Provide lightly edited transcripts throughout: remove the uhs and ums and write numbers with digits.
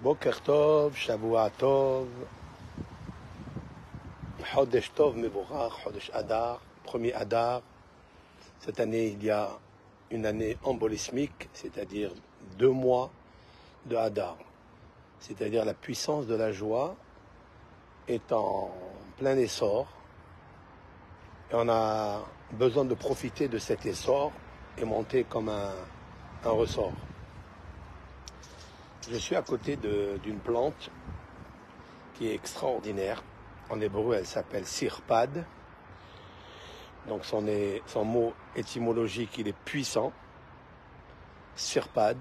Boker Tov, Shavua Tov, Chodesh Tov Mevorach, Chodesh Adar, premier Adar. Cette année, il y a une année embolismique, c'est-à-dire 2 mois de Hadar. C'est-à-dire la puissance de la joie est en plein essor. Et on a besoin de profiter de cet essor et monter comme un ressort. Je suis à côté d'une plante qui est extraordinaire. En hébreu, elle s'appelle sirpad. Donc son mot étymologique, il est puissant. Sirpad.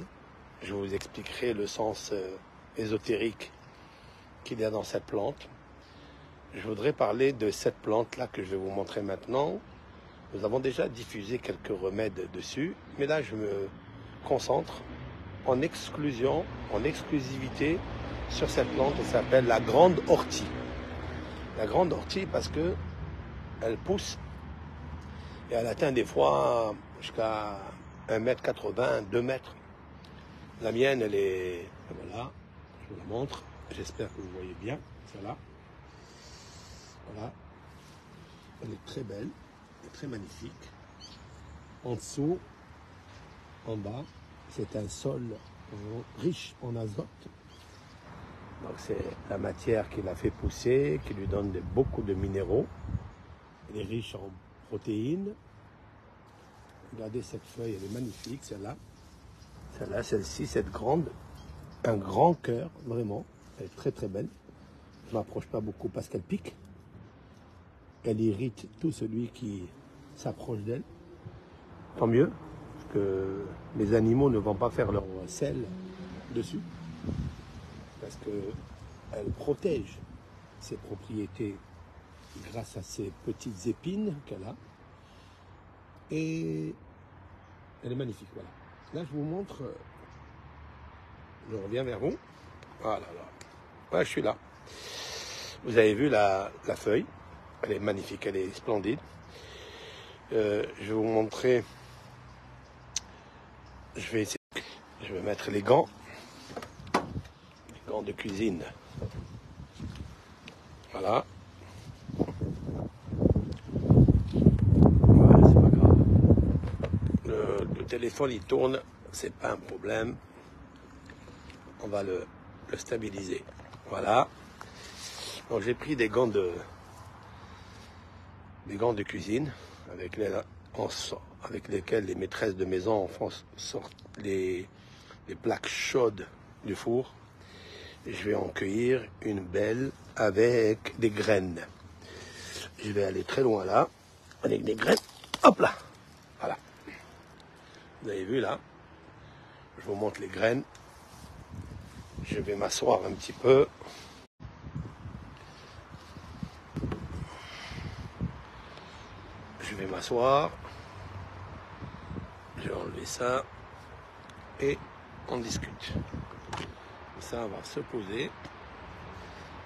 Je vous expliquerai le sens ésotérique qu'il y a dans cette plante. Je voudrais parler de cette plante-là que je vais vous montrer maintenant. Nous avons déjà diffusé quelques remèdes dessus, mais là je me concentre en exclusivité sur cette plante qui s'appelle la grande ortie. La grande ortie parce que elle pousse et elle atteint des fois jusqu'à 1,80 m, 2 mètres. La mienne, elle est... Voilà, je vous la montre. J'espère que vous voyez bien, celle-là. Voilà. Elle est très belle, et très magnifique. En dessous, en bas, c'est un sol riche en azote. Donc c'est la matière qui l'a fait pousser, qui lui donne beaucoup de minéraux. Elle est riche en protéines. Regardez cette feuille, elle est magnifique, celle-là. Celle-là, celle-ci, cette grande, un grand cœur, vraiment. Elle est très très belle. Je ne m'approche pas beaucoup parce qu'elle pique. Elle irrite tout celui qui s'approche d'elle. Tant mieux, parce que les animaux ne vont pas faire leur sel dessus. Parce qu'elle protège ses propriétés grâce à ces petites épines qu'elle a. Et elle est magnifique, voilà. Là, je vous montre, je reviens vers vous. Voilà, là. Ouais, je suis là. Vous avez vu la feuille, elle est magnifique, elle est splendide. Je vais vous montrer, je vais mettre les gants de cuisine. Voilà. Ouais, c'est pas grave. Le téléphone, il tourne, c'est pas un problème. On va le stabiliser. Voilà. Donc j'ai pris des gants de cuisine avec lesquels les maîtresses de maison en France sortent les plaques chaudes du four. Et je vais en cueillir une belle avec des graines. Je vais aller très loin là avec des graines. Hop là. Voilà. Vous avez vu là. Je vous montre les graines. Je vais m'asseoir un petit peu. Je vais m'asseoir. Je vais enlever ça. Et on discute. Ça, on va se poser.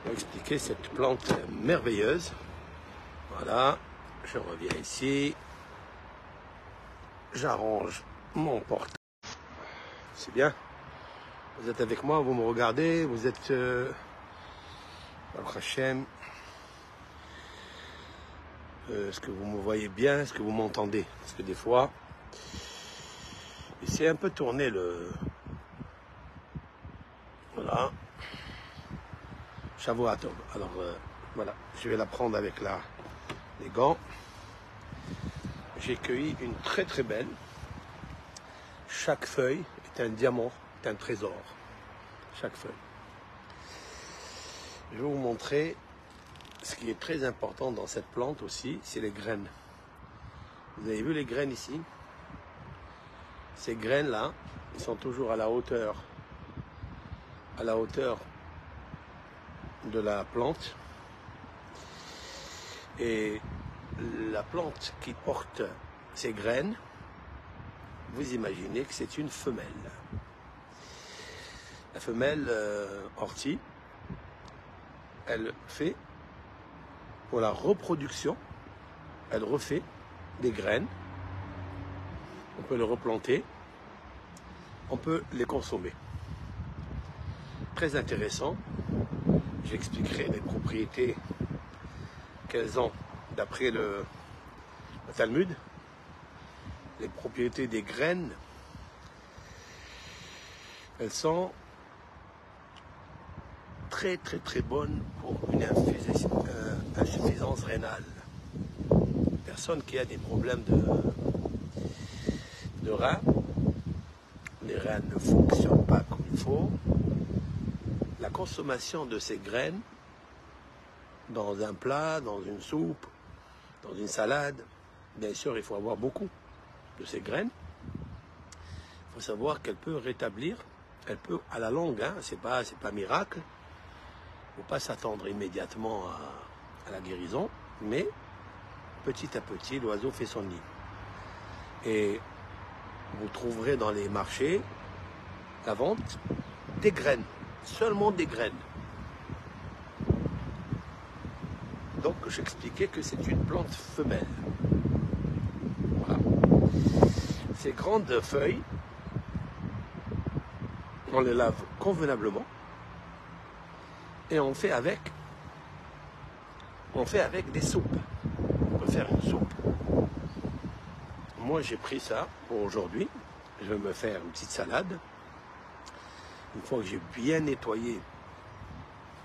On va expliquer cette plante merveilleuse. Voilà. Je reviens ici. J'arrange mon portable. C'est bien. Vous êtes avec moi, vous me regardez, vous êtes Al-Hachem. Est-ce que vous me voyez bien? Est-ce que vous m'entendez? Parce que des fois, c'est un peu tourné le... Voilà. Shavua Tov. Alors, voilà. Je vais la prendre avec les gants. J'ai cueilli une très très belle. Chaque feuille est un diamant, est un trésor. Chaque feuille. Je vais vous montrer ce qui est très important dans cette plante aussi, c'est les graines. Vous avez vu les graines ici? Ces graines-là, elles sont toujours à la hauteur de la plante. Et la plante qui porte ces graines, vous imaginez que c'est une femelle. La femelle ortie, elle fait pour la reproduction, elle refait des graines. On peut les replanter, on peut les consommer. très intéressant. J'expliquerai les propriétés qu'elles ont d'après le Talmud, les propriétés des graines. Elles sont très bonnes pour une insuffisance rénale. Personne qui a des problèmes de reins, les reins ne fonctionnent pas comme il faut. La consommation de ces graines dans un plat, dans une soupe, dans une salade, bien sûr il faut avoir beaucoup de ces graines. Il faut savoir qu'elle peut rétablir, elle peut à la longue, hein, c'est pas miracle. Il ne faut pas s'attendre immédiatement à la guérison, mais petit à petit, l'oiseau fait son nid. Et vous trouverez dans les marchés la vente des graines, seulement des graines. Donc j'expliquais que c'est une plante femelle. Voilà. Ces grandes feuilles, on les lave convenablement et on fait avec des soupes. On peut faire une soupe. Moi j'ai pris ça pour aujourd'hui. Je vais me faire une petite salade. Une fois que j'ai bien nettoyé,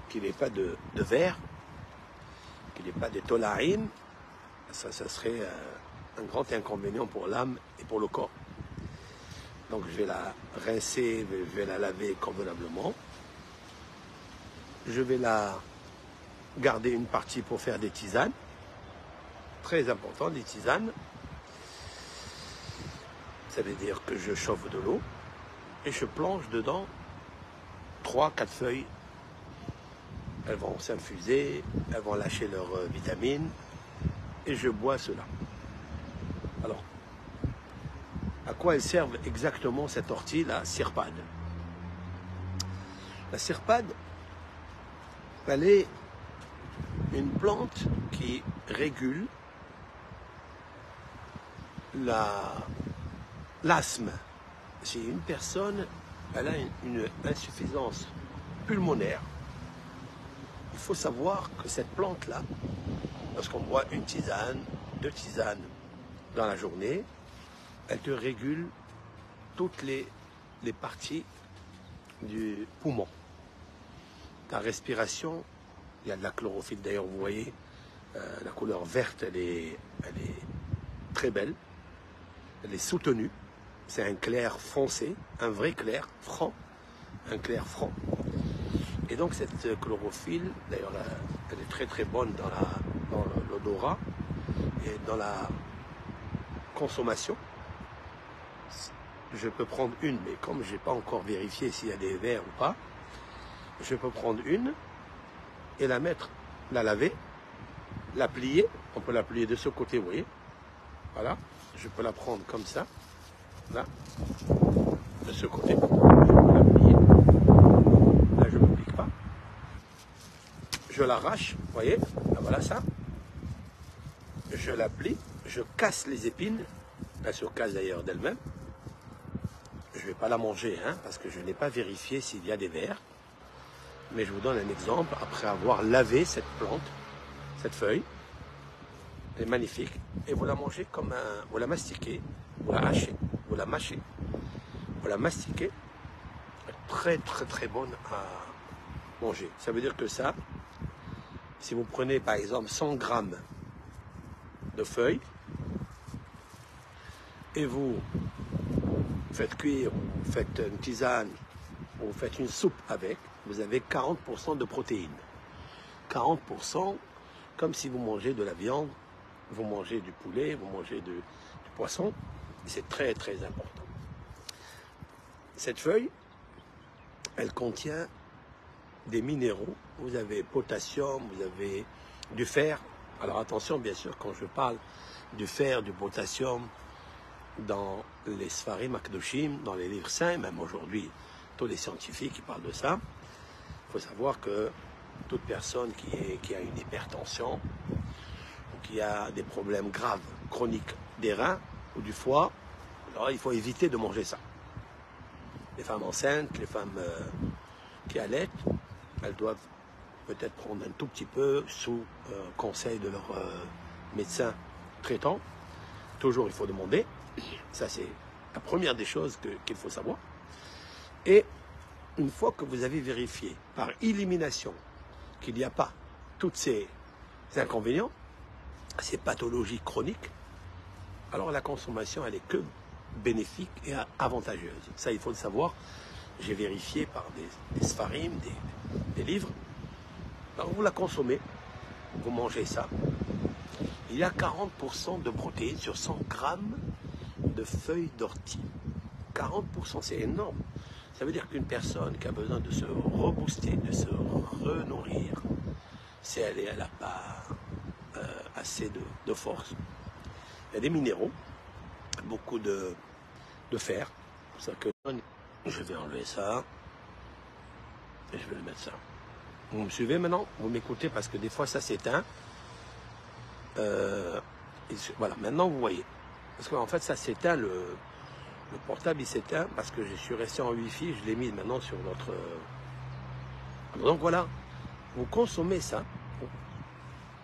qu'il n'ait pas de verre, qu'il n'ait pas de tolaïm, ça serait un grand inconvénient pour l'âme et pour le corps. Donc je vais la rincer, je vais la laver convenablement. Je vais la garder une partie pour faire des tisanes. Très important, des tisanes. Ça veut dire que je chauffe de l'eau et je plonge dedans 3-4 feuilles. Elles vont s'infuser, elles vont lâcher leurs vitamines et je bois cela. Alors, à quoi elles servent exactement cette ortie, la sirpade? La sirpade, elle est une plante qui régule l'asthme. Si une personne elle a une insuffisance pulmonaire, il faut savoir que cette plante-là, lorsqu'on boit une tisane, 2 tisanes dans la journée, elle te régule toutes les parties du poumon. Ta respiration, il y a de la chlorophylle d'ailleurs, vous voyez, la couleur verte, elle est très belle, elle est soutenue, c'est un clair foncé, un vrai clair franc, un clair franc. Et donc cette chlorophylle, d'ailleurs, elle est très bonne dans l'odorat et dans la consommation. Je peux prendre une, mais comme je n'ai pas encore vérifié s'il y a des vers ou pas, je peux prendre une et la laver, la plier. On peut la plier de ce côté, vous voyez. Voilà, je peux la prendre comme ça, là, de ce côté. Je peux la plier. Là, je ne me pique pas. Je l'arrache, vous voyez, là, voilà ça. Je la plie, je casse les épines. Elle se casse d'ailleurs d'elle-même. Je ne vais pas la manger, hein, parce que je n'ai pas vérifié s'il y a des vers. Mais je vous donne un exemple, après avoir lavé cette plante, cette feuille, elle est magnifique, et vous la mangez comme vous la mastiquez, vous la hachez, vous la mâchez, vous la mastiquez, très bonne à manger. Ça veut dire que ça, si vous prenez par exemple 100 grammes de feuilles, et vous faites cuire, vous faites une tisane, ou vous faites une soupe avec, vous avez 40% de protéines. 40%, comme si vous mangez de la viande, vous mangez du poulet, vous mangez du poisson. C'est très important. Cette feuille, elle contient des minéraux. Vous avez potassium, vous avez du fer. Alors attention, bien sûr, quand je parle du fer, du potassium, dans les Sfarim Akdoshim, dans les livres saints, même aujourd'hui, tous les scientifiques qui parlent de ça, il faut savoir que toute personne qui a une hypertension ou qui a des problèmes graves, chroniques des reins ou du foie, alors il faut éviter de manger ça. Les femmes enceintes, les femmes qui allaitent, elles doivent peut-être prendre un tout petit peu sous conseil de leur médecin traitant. Toujours, il faut demander. Ça, c'est la première des choses qu'il faut savoir. Et une fois que vous avez vérifié par élimination qu'il n'y a pas tous ces inconvénients, ces pathologies chroniques, alors la consommation, elle est que bénéfique et avantageuse. Ça, il faut le savoir. J'ai vérifié par des sfarim, des livres. Alors, vous la consommez, vous mangez ça. Il y a 40% de protéines sur 100 grammes de feuilles d'ortie. 40%, c'est énorme. Ça veut dire qu'une personne qui a besoin de se rebooster, de se renourrir, si elle n'a pas assez de force, il y a des minéraux, beaucoup de fer. C'est pour ça que je vais enlever ça et je vais le mettre ça. Vous me suivez maintenant? Vous m'écoutez parce que des fois ça s'éteint. Voilà, maintenant vous voyez. Parce qu'en fait ça s'éteint, le portable il s'éteint parce que je suis resté en Wi-Fi, je l'ai mis maintenant sur notre... Donc voilà, vous consommez ça.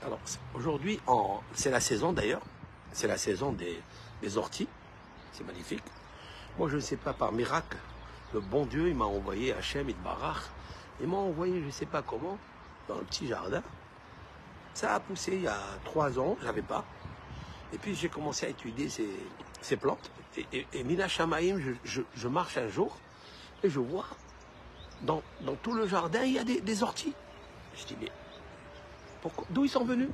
Alors aujourd'hui, c'est la saison d'ailleurs, c'est la saison des orties, c'est magnifique. Moi je ne sais pas, par miracle, le bon Dieu il m'a envoyé Hachem Itbarach, il m'a envoyé je ne sais pas comment, dans un petit jardin. Ça a poussé il y a 3 ans, je n'avais pas. Et puis j'ai commencé à étudier ces plantes. Et Mina Shamaim, je marche un jour et je vois dans tout le jardin, il y a des orties. Je dis, mais d'où ils sont venus?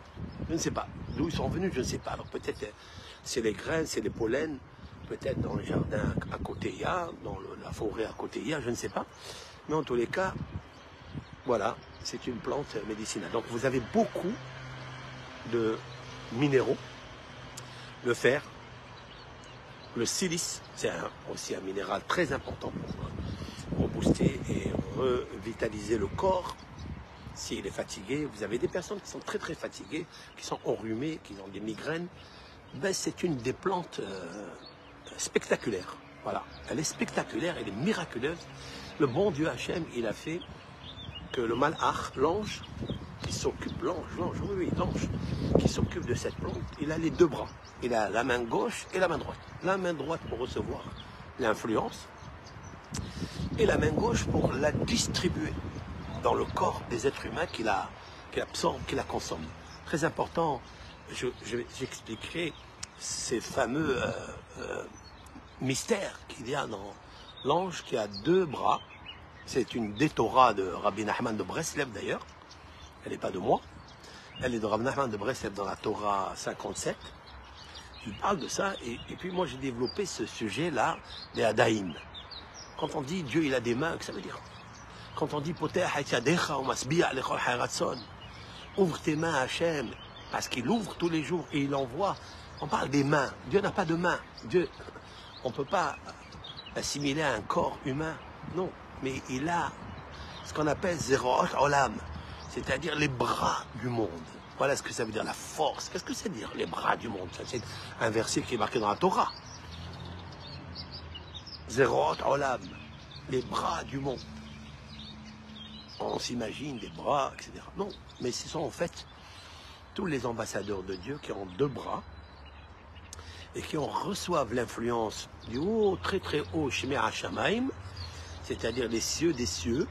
Je ne sais pas. D'où ils sont venus, je ne sais pas. Alors peut-être c'est les graines, c'est les pollens, peut-être dans le jardin à côté il y a, dans la forêt à côté il y a, je ne sais pas. Mais en tous les cas, voilà, c'est une plante médicinale. Donc vous avez beaucoup de minéraux, le fer, le silice, c'est aussi un minéral très important pour rebooster et revitaliser le corps. S'il est fatigué, vous avez des personnes qui sont très très fatiguées, qui sont enrhumées, qui ont des migraines. Ben, c'est une des plantes spectaculaires. Voilà, elle est spectaculaire, elle est miraculeuse. Le bon Dieu Hachem, il a fait que le malach, l'ange, qui s'occupe, l'ange, qui s'occupe de cette plante, il a les 2 bras. Il a la main gauche et la main droite. La main droite pour recevoir l'influence et la main gauche pour la distribuer dans le corps des êtres humains qu'il absorbe, qu'il la consomme. Très important, j'expliquerai ces fameux mystères qu'il y a dans l'ange qui a 2 bras. C'est une des Torah de Rabbi Nachman de Breslev d'ailleurs. Elle n'est pas de moi. Elle est de Rabbi Nachman de Breslev dans la Torah 57. Il parle de ça et puis moi j'ai développé ce sujet-là des Adaïm. Quand on dit Dieu il a des mains, que ça veut dire? Quand on dit ouvre tes mains à Hachem, parce qu'il ouvre tous les jours et il envoie. On parle des mains. Dieu n'a pas de mains. Dieu, on ne peut pas l'assimiler à un corps humain. Non, mais il a ce qu'on appelle Zeroot Olam, c'est-à-dire les bras du monde. Voilà ce que ça veut dire, la force. Qu'est-ce que c'est dire, les bras du monde? C'est un verset qui est marqué dans la Torah. Zeroot Olam, les bras du monde. On s'imagine des bras, etc. Non, mais ce sont en fait tous les ambassadeurs de Dieu qui ont 2 bras et qui reçoivent l'influence du haut, très très haut, Shemei HaShamayim, c'est-à-dire les cieux des cieux.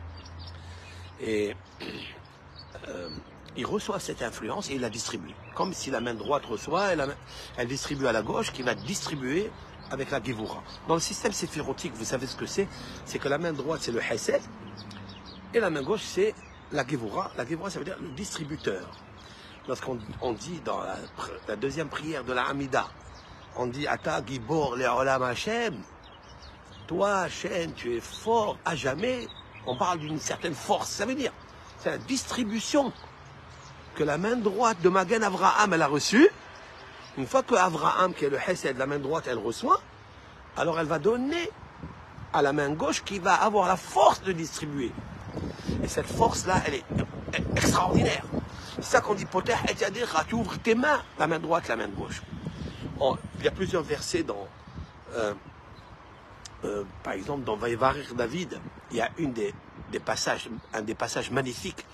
Et ils reçoivent cette influence et ils la distribuent. Comme si la main droite reçoit, elle distribue à la gauche, qui va distribuer avec la Gevura. Dans le système séphirotique, vous savez ce que c'est? C'est que la main droite, c'est le Hesed, et la main gauche, c'est la Gevura. La Gevura, ça veut dire le distributeur. Lorsqu'on dit dans la deuxième prière de la Hamida, on dit Ata Gibor Le'olam Hashem, toi Hashem, tu es fort à jamais. On parle d'une certaine force, ça veut dire, c'est la distribution que la main droite de Magen Avraham, elle a reçue. Une fois que Avraham, qui est le Hesed, la main droite, elle reçoit, alors elle va donner à la main gauche qui va avoir la force de distribuer. Et cette force-là, elle est extraordinaire. C'est ça qu'on dit, Poter et Yadecha, tu ouvres tes mains, la main droite, la main gauche. Il y a plusieurs versets dans, par exemple, dans Vaïvarir David, il y a une des un des passages magnifiques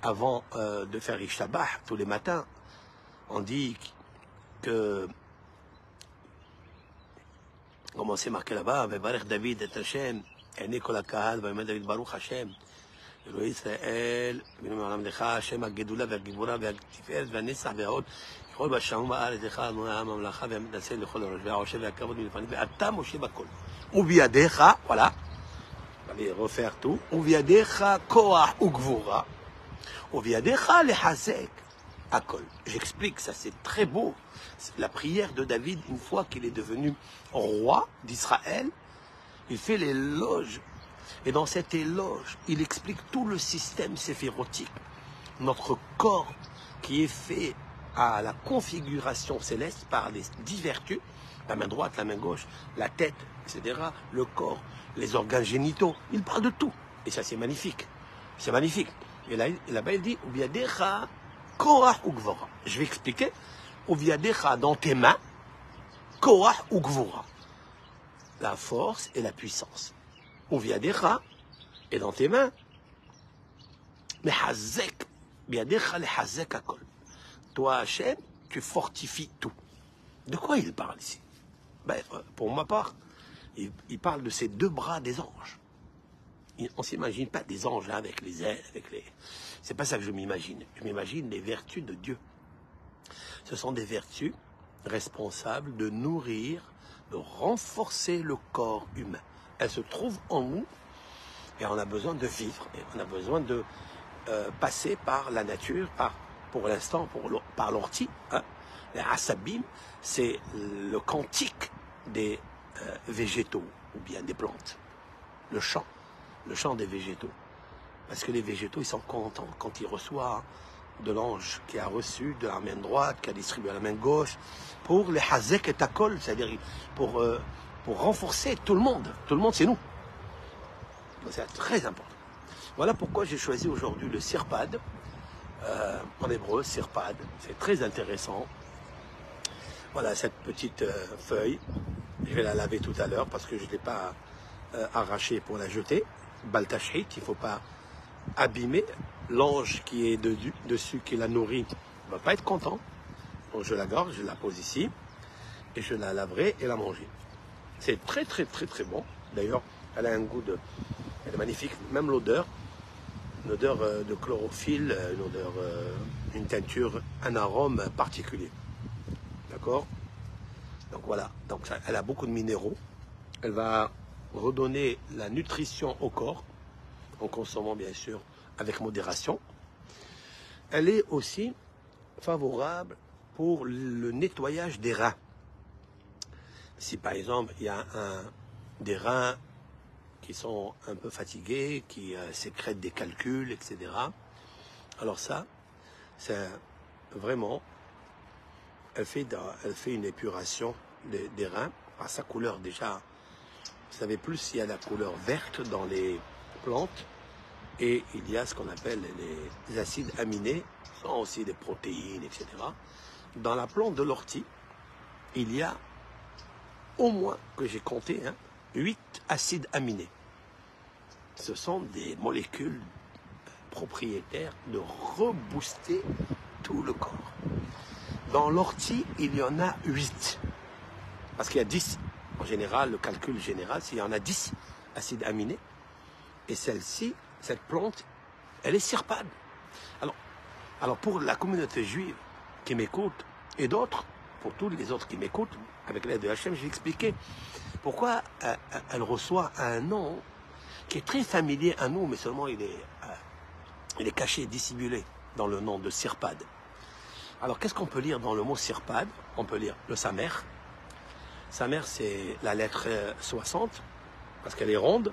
avant de faire Ishtabah tous les matins. On dit que, comment c'est marqué là-bas, David et Hashem, et Nicolas Kahal, David Baruch Hashem, אלוהי ישראל, בנו מעלמדך, השם הגדולה והגבורה והתפארת והנצח וההוד, יכול בשמיים בארץ לך, אדוני העם הממלכה והמתנצל לכל הראש, והעושב והכבוד מלפנים, ואתה משה בכל. ובידיך, voilà, allez refaire tout, ובידיך כוח וגבורה, ובידיך לחזק הכל. J'explique, ça c'est très beau. La prière de David, une fois qu'il est devenu roi d'Israël, il fait l'éloge. Et dans cet éloge, il explique tout le système séphirotique. Notre corps qui est fait à la configuration céleste par les 10 vertus, la main droite, la main gauche, la tête, etc., le corps, les organes génitaux. Il parle de tout. Et ça, c'est magnifique. C'est magnifique. Et là-bas, il dit, Uviadecha Korah Ugvora. Je vais expliquer. Uviadecha dans tes mains, Korah Ugvora. La force et la puissance. Uviadecha et dans tes mains, Mehazek. Biadecha lehazek akol. Toi, Hachem, tu fortifies tout. De quoi il parle ici? Ben, pour ma part, il parle de ces 2 bras des anges. On ne s'imagine pas des anges là, avec les ailes, avec les... C'est pas ça que je m'imagine. Je m'imagine les vertus de Dieu. Ce sont des vertus responsables de nourrir, de renforcer le corps humain. Elles se trouvent en nous et on a besoin de vivre. Et on a besoin de passer par la nature, pour l'instant, par l'ortie. Hein. Les asabim, c'est le cantique des végétaux ou bien des plantes. Le chant des végétaux. Parce que les végétaux, ils sont contents quand ils reçoivent de l'ange qui a reçu de la main droite, qui a distribué à la main gauche, pour les hazek et takol, c'est-à-dire pour renforcer tout le monde. Tout le monde, c'est nous. C'est très important. Voilà pourquoi j'ai choisi aujourd'hui le sirpad. En hébreu, sirpad. C'est très intéressant. Voilà cette petite feuille. Je vais la laver tout à l'heure parce que je ne l'ai pas arrachée pour la jeter. Baltachrit, il ne faut pas abîmer. L'ange qui est dessus, qui la nourrit, ne va pas être content. Donc je la garde, je la pose ici. Et je la laverai et la manger. C'est très très très très bon. D'ailleurs, elle a un goût de... Elle est magnifique. Même l'odeur. Une odeur de chlorophylle, une teinture, un arôme particulier. D'accord? Donc voilà. Donc ça, elle a beaucoup de minéraux. Elle va redonner la nutrition au corps, en consommant bien sûr avec modération. Elle est aussi favorable pour le nettoyage des reins. Si par exemple il y a des reins qui sont un peu fatigués, qui sécrètent des calculs, etc. Alors ça, c'est vraiment, elle fait une épuration des reins par sa couleur déjà. Vous savez, plus il y a la couleur verte dans les plantes, et il y a ce qu'on appelle les acides aminés, qui sont aussi des protéines, etc. Dans la plante de l'ortie, il y a au moins, que j'ai compté, 8 acides aminés. Ce sont des molécules propriétaires de rebooster tout le corps. Dans l'ortie, il y en a 8. Parce qu'il y a 10. En général, le calcul général, c'est qu'il y en a 10 acides aminés. Et celle-ci, cette plante, elle est sirpade. Alors pour la communauté juive qui m'écoute, et d'autres, pour tous les autres qui m'écoutent, avec l'aide de Hachem, j'ai expliqué pourquoi elle reçoit un nom qui est très familier à nous, mais seulement il est caché, dissimulé dans le nom de sirpad. Alors qu'est-ce qu'on peut lire dans le mot sirpad? On peut lire le samer. Samer, c'est la lettre 60, parce qu'elle est ronde.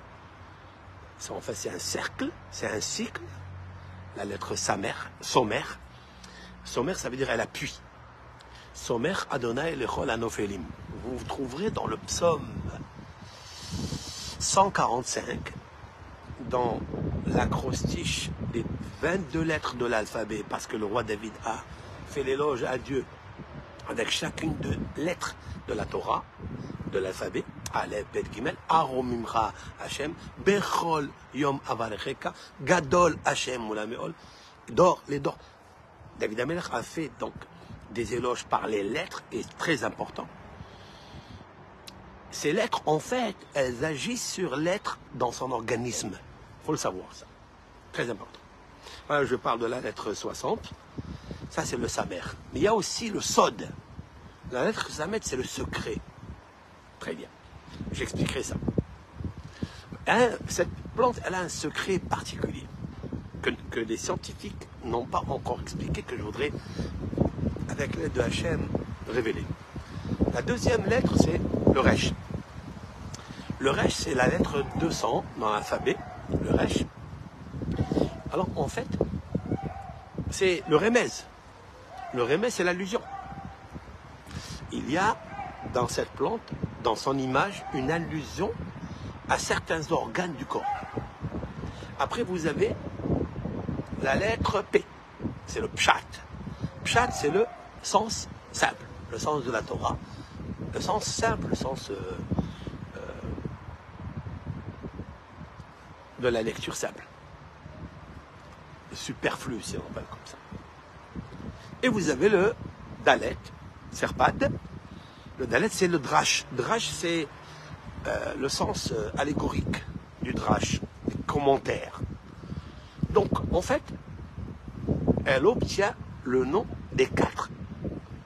En fait, c'est un cercle, c'est un cycle. La lettre samer, somer. Somer, ça veut dire elle appuie. Somer Adonai lechol anophelim. Vous trouverez dans le psaume 145, dans l'acrostiche des 22 lettres de l'alphabet, parce que le roi David a fait l'éloge à Dieu avec chacune des lettres de la Torah. de l'alphabet, Aleph, Bet, Gimel, Aromimcha Hashem, Bechol Yom Avarecheka, Gadol Hashem Mulameol, Dor, les Dor. David Amelech a fait donc des éloges par les lettres, et très important. Ces lettres, en fait, elles agissent sur l'être dans son organisme. Il faut le savoir, ça. Très important. Voilà, je parle de la lettre 60. Ça, c'est le Samer. Mais il y a aussi le Sod. La lettre Samer, c'est le secret. Très bien. J'expliquerai ça. Cette plante, elle a un secret particulier que les scientifiques n'ont pas encore expliqué, que je voudrais, avec l'aide de Hachem, révéler. La deuxième lettre, c'est le Resh. Le Resh, c'est la lettre 200 dans l'alphabet. Le Resh. Alors, en fait, c'est le Remez. Le Remez, c'est l'allusion. Il y a dans cette plante, dans son image, une allusion à certains organes du corps. Après, vous avez la lettre P. C'est le Pshat. Pshat, c'est le sens simple, le sens de la Torah. Le sens simple, le sens de la lecture simple. Le superflu, si on appelle comme ça. Et vous avez le Dalet, Serpad. Le Dalet, c'est le Drash. Drash, c'est le sens allégorique du Drash, des commentaires. Donc, en fait, elle obtient le nom des 4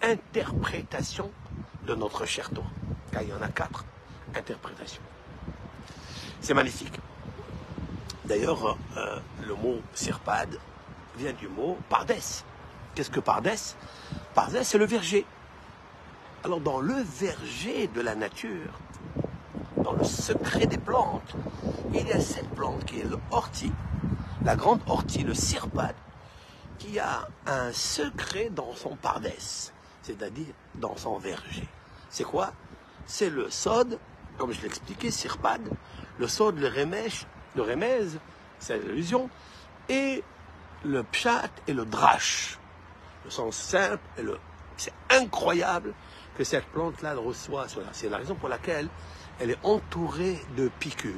interprétations de notre cher Torah. Car il y en a 4 interprétations. C'est magnifique. D'ailleurs, le mot Sirpad vient du mot Pardes. Qu'est-ce que Pardes? Pardes, c'est le verger. Alors, dans le verger de la nature, dans le secret des plantes, il y a cette plante qui est le ortie, la grande ortie, le Sirpad, qui a un secret dans son Pardes, c'est-à-dire dans son verger. C'est quoi? C'est le Sod, comme je l'expliquais, Sirpad, le Sod, le Remez, c'est l'allusion, et le Pshat et le Drash, le sens simple, et c'est incroyable que cette plante-là reçoit cela. C'est la raison pour laquelle elle est entourée de piqûres,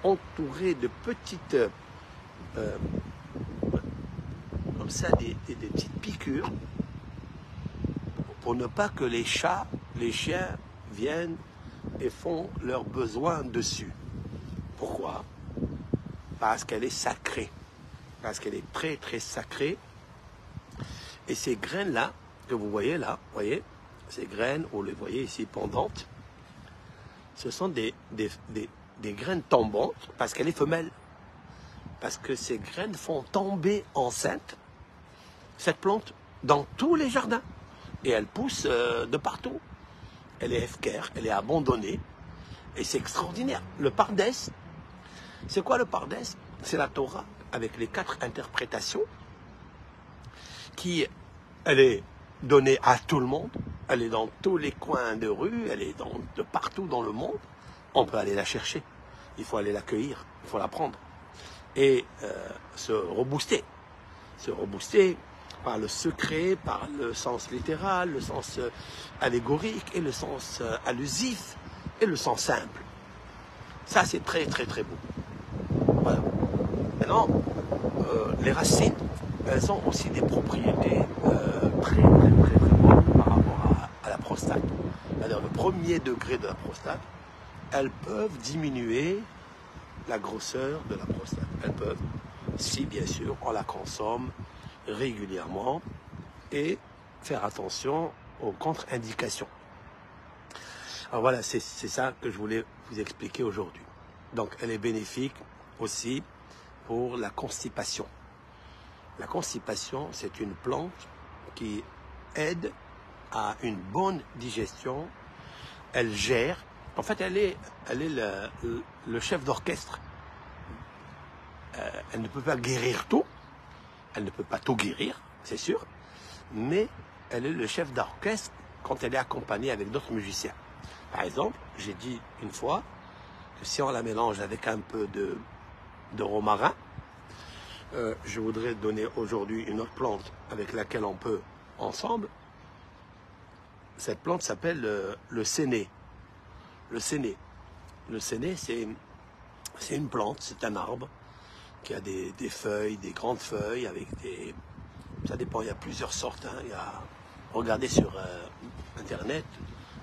entourée de petites, comme ça, des petites piqûres, pour ne pas que les chats, les chiens viennent et font leurs besoins dessus. Pourquoi? Parce qu'elle est sacrée. Parce qu'elle est très très sacrée. Et ces graines-là, que vous voyez là, voyez, ces graines, vous les voyez ici pendantes, ce sont des graines tombantes parce qu'elle est femelle. Parce que ces graines font tomber enceinte cette plante dans tous les jardins. Et elle pousse de partout. Elle est hefker, elle est abandonnée. Et c'est extraordinaire. Le Pardes, c'est quoi le Pardes? C'est la Torah avec les 4 interprétations qui, elle est donnée à tout le monde. Elle est dans tous les coins de rue, elle est de partout dans le monde. On peut aller la chercher. Il faut aller l'accueillir, il faut la prendre. Et se rebooster. Se rebooster par le secret, par le sens littéral, le sens allégorique et le sens allusif et le sens simple. Ça, c'est très, très, très beau. Voilà. Maintenant, les racines, elles ont aussi des propriétés très, très, très, très bonnes par rapport à la prostate. C'est-à-dire le premier degré de la prostate, elles peuvent diminuer la grosseur de la prostate. Elles peuvent, si bien sûr on la consomme régulièrement et faire attention aux contre-indications. Alors voilà, c'est ça que je voulais vous expliquer aujourd'hui. Donc elle est bénéfique aussi pour la constipation. La constipation, c'est une plante qui aide à une bonne digestion. Elle gère. En fait, elle est le chef d'orchestre. Elle ne peut pas guérir tout. Elle ne peut pas tout guérir, c'est sûr. Mais elle est le chef d'orchestre quand elle est accompagnée avec d'autres musiciens. Par exemple, j'ai dit une fois que si on la mélange avec un peu de romarin, je voudrais donner aujourd'hui une autre plante avec laquelle on peut ensemble. Cette plante s'appelle le séné. le séné. Le séné, c'est une plante, c'est un arbre qui a des feuilles, des grandes feuilles, avec des... Ça dépend, il y a plusieurs sortes. Hein. Regardez sur Internet,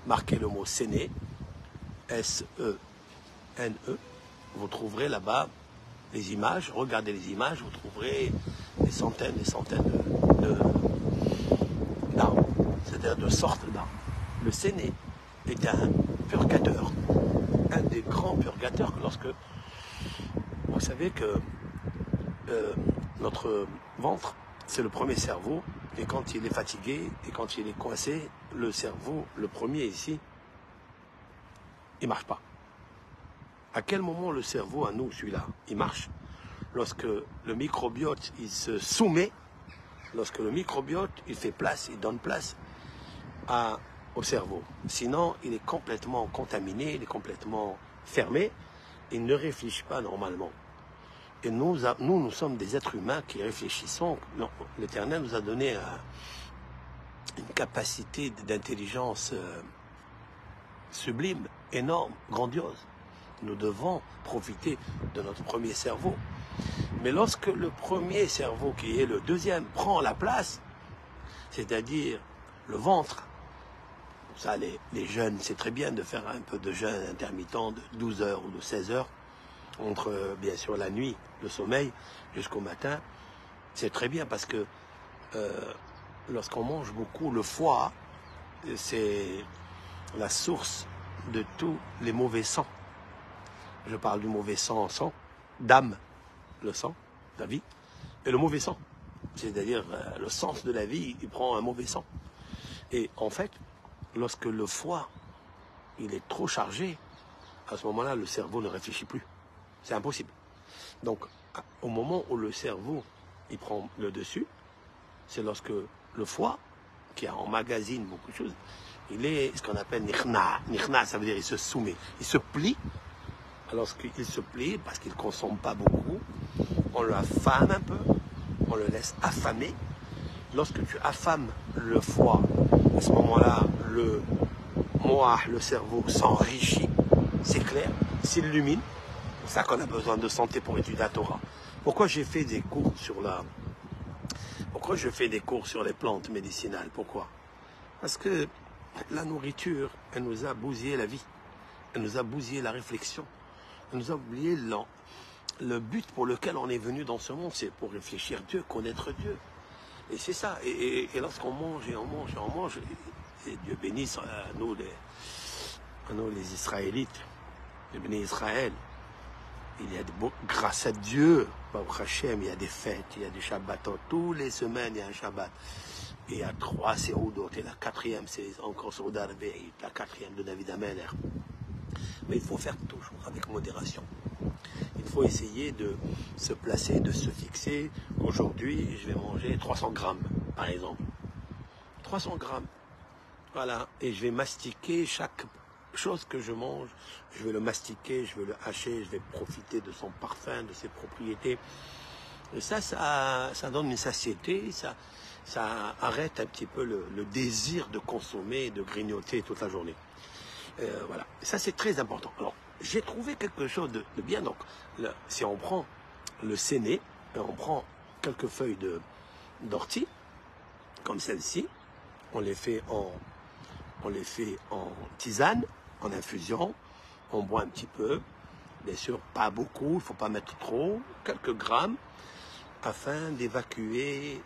marquez le mot séné, S-E-N-E. Vous trouverez là-bas les images. Regardez les images, vous trouverez des centaines d'arbres, c'est-à-dire de sortes d'arbres. Le séné est un purgateur, un des grands purgateurs, lorsque vous savez que notre ventre, c'est le premier cerveau, et quand il est fatigué et quand il est coincé, le cerveau, le premier ici, il ne marche pas. À quel moment le cerveau, à nous, celui-là, il marche? Lorsque le microbiote, il se soumet, lorsque le microbiote, il fait place, il donne place au cerveau. Sinon, il est complètement contaminé, il est complètement fermé, il ne réfléchit pas normalement. Et nous sommes des êtres humains qui réfléchissons. L'Éternel nous a donné une capacité d'intelligence sublime, énorme, grandiose. Nous devons profiter de notre premier cerveau. Mais lorsque le premier cerveau, qui est le deuxième, prend la place, c'est-à-dire le ventre, ça les jeunes, c'est très bien de faire un peu de jeûne intermittent de 12 heures ou de 16 heures, entre bien sûr la nuit, le sommeil, jusqu'au matin. C'est très bien parce que lorsqu'on mange beaucoup, le foie, c'est la source de tous les mauvais sangs. Je parle du mauvais sang, d'âme, le sang, la vie, et le mauvais sang. C'est-à-dire le sens de la vie, il prend un mauvais sang. Et en fait, lorsque le foie, il est trop chargé, à ce moment-là, le cerveau ne réfléchit plus. C'est impossible. Donc, au moment où le cerveau, il prend le dessus, c'est lorsque le foie, qui emmagasine beaucoup de choses, il est ce qu'on appelle nikhna. Nikhna, ça veut dire il se soumet, il se plie. Lorsqu'il se plie, parce qu'il ne consomme pas beaucoup, on le affame un peu, on le laisse affamer. Lorsque tu affames le foie, à ce moment-là, le cerveau s'enrichit, c'est clair, s'illumine. C'est ça qu'on a besoin de santé pour étudier la Torah. Pourquoi j'ai fait des cours sur Pourquoi je fais des cours sur les plantes médicinales? Pourquoi? Parce que la nourriture, elle nous a bousillé la vie. Elle nous a bousillé la réflexion. Elle nous a oublié le but pour lequel on est venu dans ce monde, c'est pour réfléchir Dieu, connaître Dieu. Et c'est ça. Et lorsqu'on mange et on mange et on mange, et Dieu bénisse à nous les Israélites, les bénis Israël. Il y a grâce à Dieu, Baruch Hashem, il y a des fêtes, il y a des Shabbatons. Toutes les semaines, il y a un Shabbat. Et il y a 3 Seudot. Et la 4e, c'est encore Seudat Arveït, la 4e de David Ameler. Mais il faut faire toujours avec modération. Il faut essayer de se placer, de se fixer. Aujourd'hui, je vais manger 300 grammes, par exemple. 300 grammes. Voilà. Et je vais mastiquer chaque chose que je mange. Je vais le mastiquer, je vais le hacher, je vais profiter de son parfum, de ses propriétés. Et ça donne une satiété, ça arrête un petit peu le désir de consommer et de grignoter toute la journée. Voilà, et ça c'est très important. Alors, j'ai trouvé quelque chose de bien. Donc, si on prend le séné, on prend quelques feuilles d'ortie, comme celle-ci, on les fait en tisane, en infusion, on boit un petit peu, bien sûr pas beaucoup, il ne faut pas mettre trop, quelques grammes, afin d'évacuer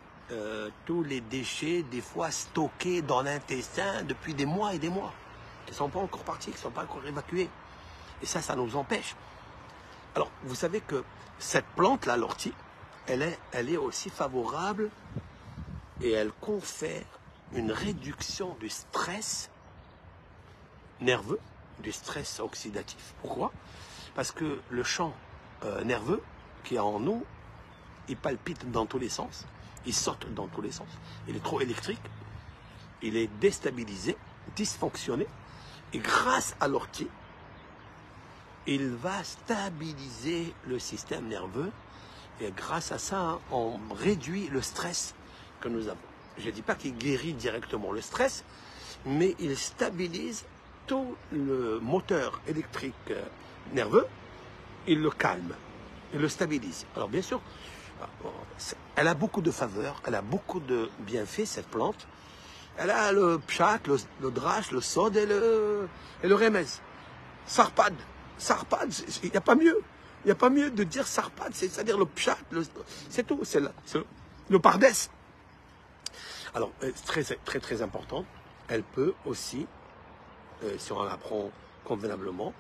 tous les déchets, des fois stockés dans l'intestin depuis des mois et des mois, qui ne sont pas encore partis, qui ne sont pas encore évacués. Et ça nous empêche. Alors, vous savez que cette plante-là, l'ortie, elle est aussi favorable et elle confère une réduction du stress nerveux, du stress oxydatif. Pourquoi? Parce que le champ nerveux qui est en nous, il palpite dans tous les sens, il saute dans tous les sens, il est trop électrique, il est déstabilisé, dysfonctionné, et grâce à l'ortie, il va stabiliser le système nerveux, et grâce à ça, on réduit le stress que nous avons. Je ne dis pas qu'il guérit directement le stress, mais il stabilise tout le moteur électrique nerveux, il le calme, il le stabilise. Alors bien sûr, elle a beaucoup de faveurs, elle a beaucoup de bienfaits, cette plante. Elle a le pshat, le drache, le sod et le remez. Sarpad, il n'y a pas mieux. Il n'y a pas mieux de dire sarpad, c'est-à-dire le pshat, c'est tout, c'est le pardès. Alors, très important, elle peut aussi, si on la prend convenablement,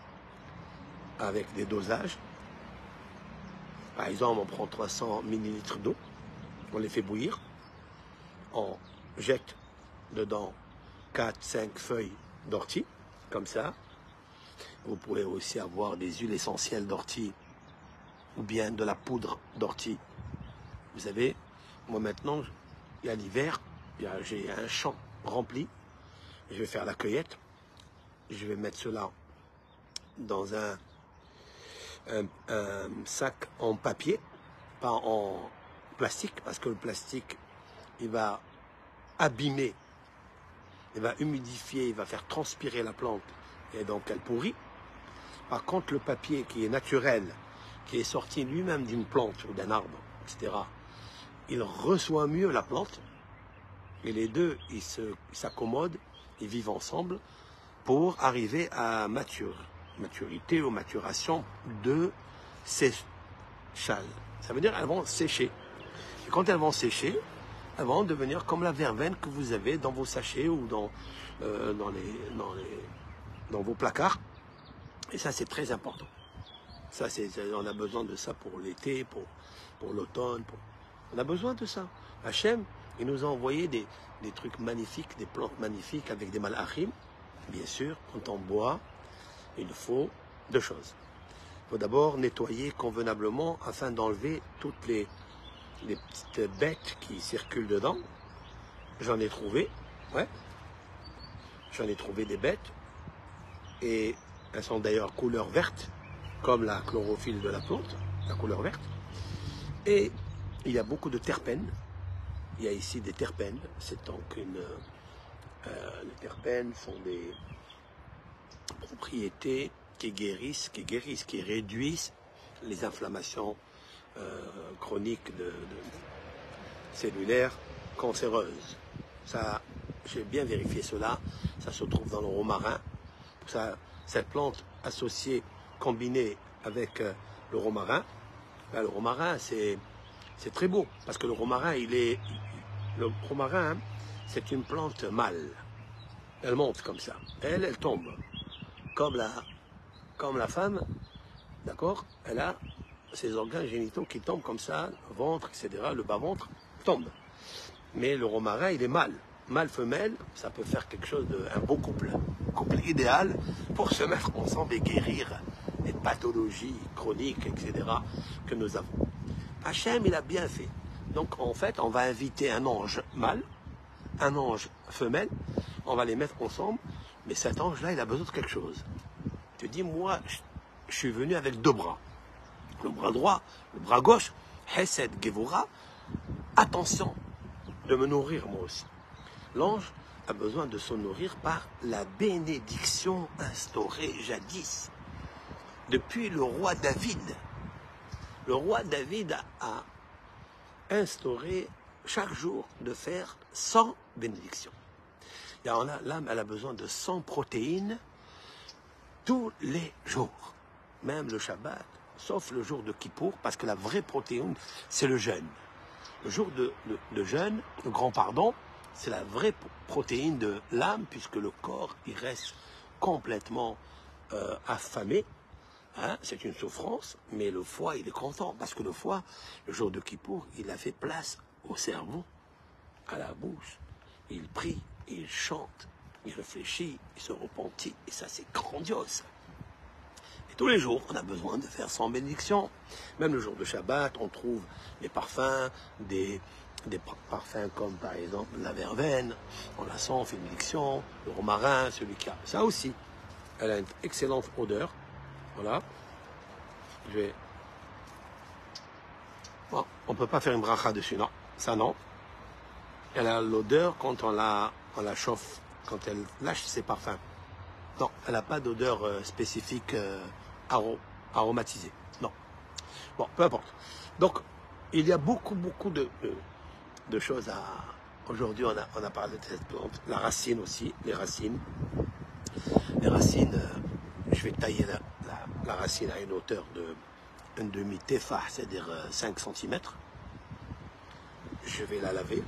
avec des dosages, par exemple, on prend 300 ml d'eau, on les fait bouillir, on jette dedans 4-5 feuilles d'ortie, comme ça. Vous pourrez aussi avoir des huiles essentielles d'ortie ou bien de la poudre d'ortie. Vous savez, moi maintenant, il y a l'hiver, j'ai un champ rempli, je vais faire la cueillette, je vais mettre cela dans un sac en papier, pas en plastique, parce que le plastique, il va abîmer, il va humidifier, il va faire transpirer la plante, et donc elle pourrit. Par contre, le papier qui est naturel, qui est sorti lui-même d'une plante ou d'un arbre, etc., il reçoit mieux la plante, et les deux, ils s'accommodent, ils vivent ensemble pour arriver à maturité ou maturation de séchage. Ça veut dire qu'elles vont sécher. Et quand elles vont sécher, elles vont devenir comme la verveine que vous avez dans vos sachets ou dans vos placards. Et ça, c'est très important. Ça, on a besoin de ça pour l'été, pour l'automne. On a besoin de ça. Hachem, il nous a envoyé des trucs magnifiques, des plantes magnifiques avec des malachim. Bien sûr, quand on boit, il faut deux choses. Il faut d'abord nettoyer convenablement afin d'enlever toutes les petites bêtes qui circulent dedans. J'en ai trouvé, ouais. J'en ai trouvé des bêtes. Et elles sont d'ailleurs couleur verte, comme la chlorophylle de la plante, la couleur verte. Et il y a beaucoup de terpènes. Il y a ici des terpènes. C'est donc les terpènes sont des propriétés qui guérissent, qui réduisent les inflammations chroniques cellulaires cancéreuses. Ça, j'ai bien vérifié cela. Ça se trouve dans le romarin. Cette plante associée, combinée avec le romarin, ben, le romarin c'est très beau parce que le romarin c'est une plante mâle. Elle monte comme ça, elle tombe comme la femme, d'accord. Elle a ses organes génitaux qui tombent comme ça, le ventre, etc. Le bas ventre tombe. Mais le romarin il est mâle. Mâle-femelle, ça peut faire quelque chose un beau couple idéal pour se mettre ensemble et guérir les pathologies chroniques, etc. que nous avons. Hachem, il a bien fait. Donc, en fait, on va inviter un ange mâle, un ange femelle, on va les mettre ensemble, mais cet ange-là, il a besoin de quelque chose. Tu dis, moi, je suis venu avec deux bras. Le bras droit, le bras gauche, Hesed Gevura, attention de me nourrir moi aussi. L'ange a besoin de se nourrir par la bénédiction instaurée jadis, depuis le roi David. Le roi David a instauré chaque jour de faire 100 bénédictions. L'âme, elle a besoin de 100 protéines tous les jours, même le Shabbat, sauf le jour de Kippour, parce que la vraie protéine, c'est le jeûne. Le jour de jeûne, le grand pardon, c'est la vraie protéine de l'âme, puisque le corps, il reste complètement affamé. Hein, c'est une souffrance, mais le foie, il est content, parce que le foie, le jour de Kippour, il a fait place au cerveau, à la bouche. Il prie, il chante, il réfléchit, il se repentit, et ça, c'est grandiose. Et tous les jours, on a besoin de faire 100 bénédictions. Même le jour de Shabbat, on trouve des parfums, des parfums comme par exemple la verveine, on la sent, on fait une bénédiction, le romarin, celui qui a. Ça aussi, elle a une excellente odeur. Voilà. Bon, on ne peut pas faire une bracha dessus, non. Ça, non. Elle a l'odeur quand on la chauffe, quand elle lâche ses parfums. Non, elle n'a pas d'odeur spécifique aromatisée. Non. Bon, peu importe. Donc, il y a beaucoup de choses à... Aujourd'hui, on a parlé de cette plante. La racine aussi, les racines. Les racines, je vais tailler la racine à une hauteur de un demi-tefah, c'est-à-dire 5 cm. Je vais la laver.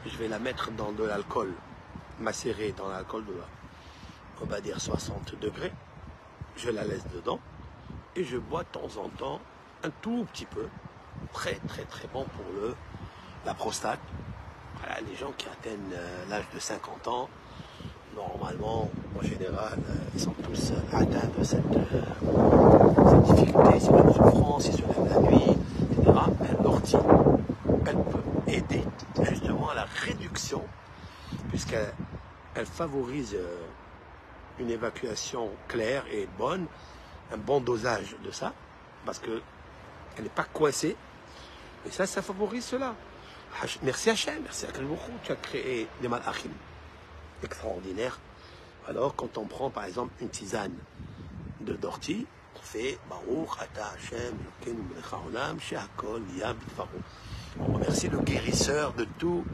Je vais la mettre dans de l'alcool macéré, dans l'alcool de, on va dire 60 degrés. Je la laisse dedans et je bois de temps en temps un tout petit peu. Très bon pour la prostate. Voilà, les gens qui atteignent l'âge de 50 ans, normalement, en général, ils sont tous atteints de cette difficulté, c'est une souffrance, ils se lèvent la nuit, etc. Mais l'ortie, elle peut aider justement à la réduction, puisqu'elle favorise une évacuation claire et bonne, un bon dosage de ça, parce qu'elle n'est pas coincée. Et ça favorise cela. Merci Hachem, merci à Kalbourou, tu as créé des malachim extraordinaires. Alors, quand on prend par exemple une tisane d'ortie, on fait Baruch Ata Hachem, Elokeinu melech haolam, she'akol nihya bidvaro. On remercie le guérisseur de tout,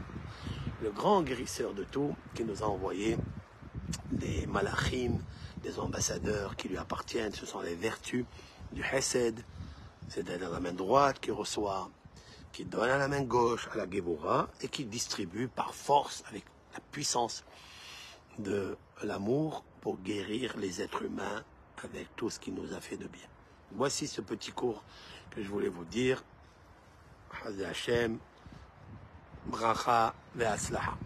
le grand guérisseur de tout, qui nous a envoyé des malachim, des ambassadeurs qui lui appartiennent. Ce sont les vertus du Hesed, c'est-à-dire la main droite qui reçoit, qui donne à la main gauche, à la Géboura, et qui distribue par force, avec la puissance de l'amour, pour guérir les êtres humains avec tout ce qui nous a fait de bien. Voici ce petit cours que je voulais vous dire. Hashem, bracha ve'aslaha.